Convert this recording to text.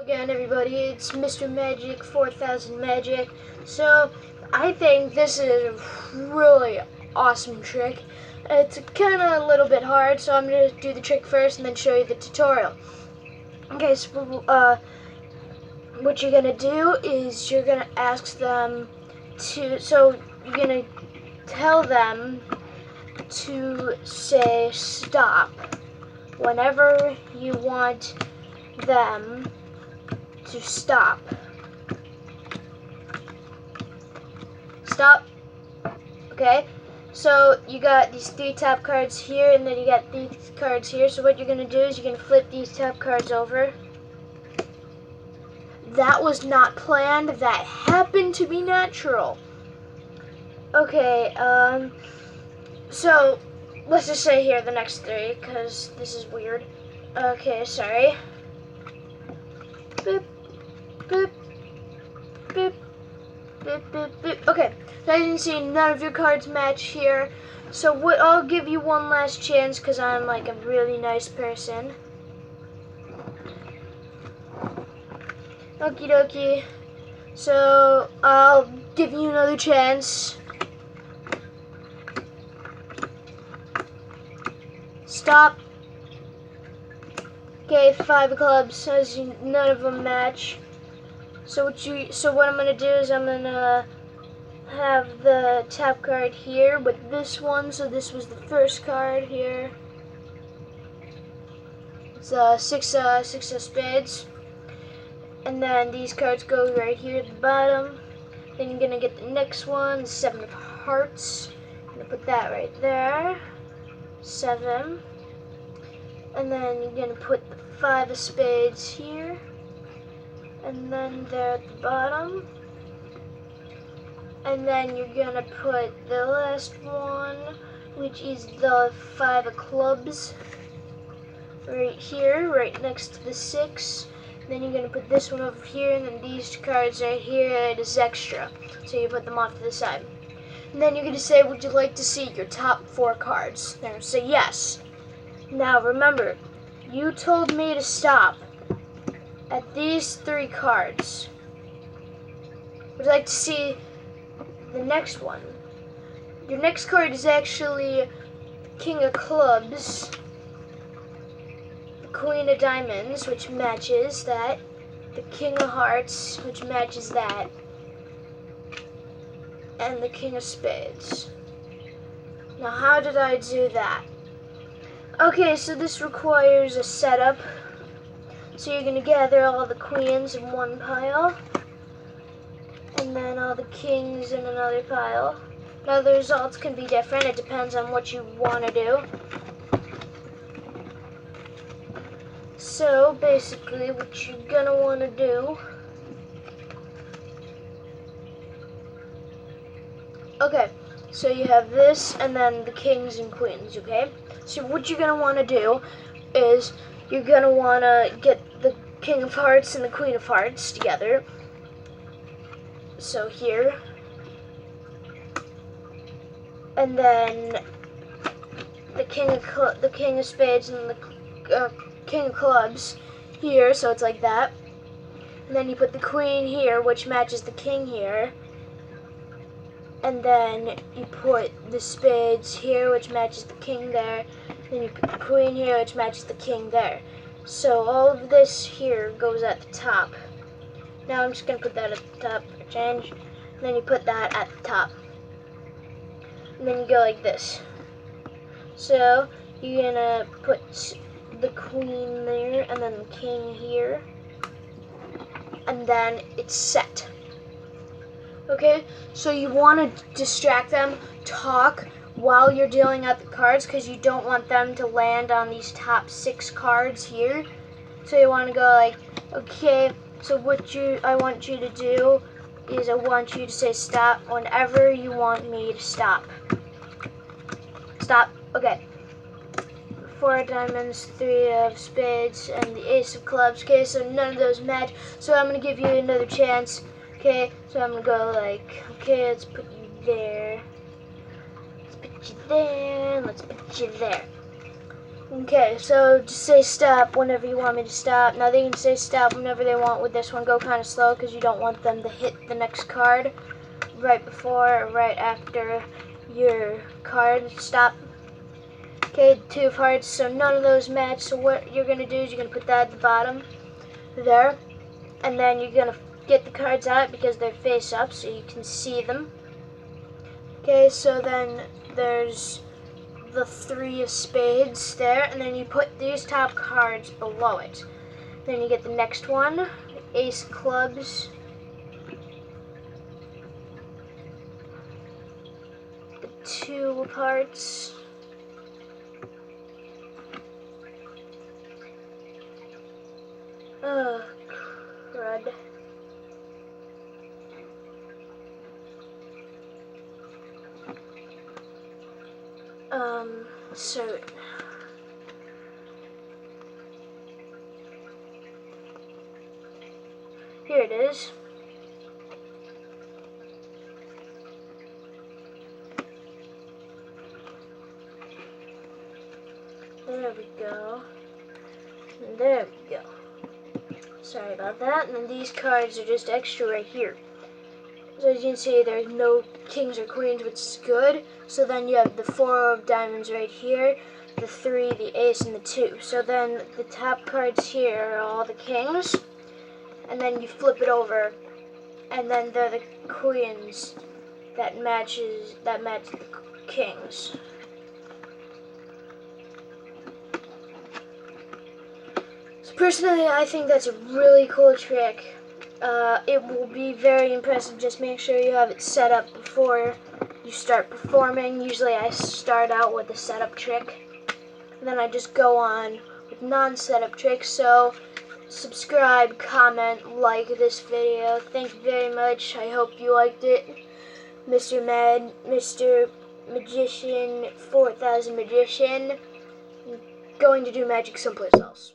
Again, everybody, it's Mr. Magic 4000 Magic. So I think this is a really awesome trick. It's kind of a little bit hard, so I'm going to do the trick first and then show you the tutorial. Okay, so what you're going to do is you're going to ask them to, so you're going to tell them to say stop whenever you want them to stop. Stop. Okay, so you got these three top cards here, and then you got these cards here. So what you're going to do is you're going to flip these top cards over. That was not planned. That happened to be natural. Okay, so let's just say here the next three, because this is weird. Okay, sorry. Boop, boop, boop, boop, boop, boop. Okay, so as you can see, none of your cards match here. So I'll give you one last chance because I'm like a really nice person. Okie dokie. So I'll give you another chance. Stop. Okay, 5 of clubs. As none of them match. So what I'm gonna do is I'm gonna have the top card here with this one. So this was the first card here. It's six of spades, and then these cards go right here at the bottom. Then you're gonna get the next one, the 7 of hearts. I'm gonna put that right there. 7. And then you're going to put the 5 of spades here, and then there at the bottom. And then you're going to put the last one, which is the 5 of clubs, right here, right next to the 6. And then you're going to put this one over here, and then these cards right here, it is extra. So you put them off to the side. And then you're going to say, would you like to see your top 4 cards? They're going to say yes. Now remember, you told me to stop at these 3 cards. Would you like to see the next one? Your next card is actually King of Clubs, the Queen of Diamonds, which matches that, the King of Hearts, which matches that, and the King of Spades. Now how did I do that? Okay, so this requires a setup. So you're going to gather all the queens in one pile, and then all the kings in another pile. Now the results can be different. It depends on what you want to do. So basically what you're going to want to do... Okay, so you have this and then the kings and queens, okay? So what you're going to want to do is you're going to want to get the King of Hearts and the Queen of Hearts together. So here. And then the King of Spades and the King of Clubs here, so it's like that. And then you put the Queen here, which matches the King here. And then you put the spades here, which matches the king there. Then you put the queen here, which matches the king there. So all of this here goes at the top. Now I'm just going to put that at the top for change. And then you put that at the top. And then you go like this. So you're going to put the queen there, and then the king here. And then it's set. Okay, so you want to distract them, talk while you're dealing out the cards, because you don't want them to land on these top 6 cards here. So you want to go like, okay, so what I want you to do is I want you to say stop whenever you want me to stop. Stop. Okay. 4 of diamonds, 3 of spades, and the ace of clubs. Okay, so none of those match. So I'm going to give you another chance. Okay, so I'm going to go like, okay, let's put you there. Let's put you there. Let's put you there. Okay, so just say stop whenever you want me to stop. Now they can say stop whenever they want with this one. Go kind of slow because you don't want them to hit the next card right before or right after your card. Stop. Okay, 2 of hearts, so none of those match. So what you're going to do is you're going to put that at the bottom there. And then you're going to get the cards out because they're face up so you can see them. Okay, so then there's the 3 of spades there, and then you put these top cards below it. Then you get the next one, ace of clubs, the 2 of hearts, crud. So here it is. There we go. And there we go. Sorry about that. And then these cards are just extra right here. So as you can see, there's no kings or queens, which is good. So then you have the 4 of diamonds right here, the 3, the ace, and the 2. So then the top cards here are all the kings. And then you flip it over, and then they're the queens that match the kings. So personally, I think that's a really cool trick. It will be very impressive. Just make sure you have it set up before you start performing. Usually I start out with a setup trick, and then I just go on with non-setup tricks. So subscribe, comment, like this video. Thank you very much. I hope you liked it. Mr. Magician, 4000 Magician, going to do magic someplace else.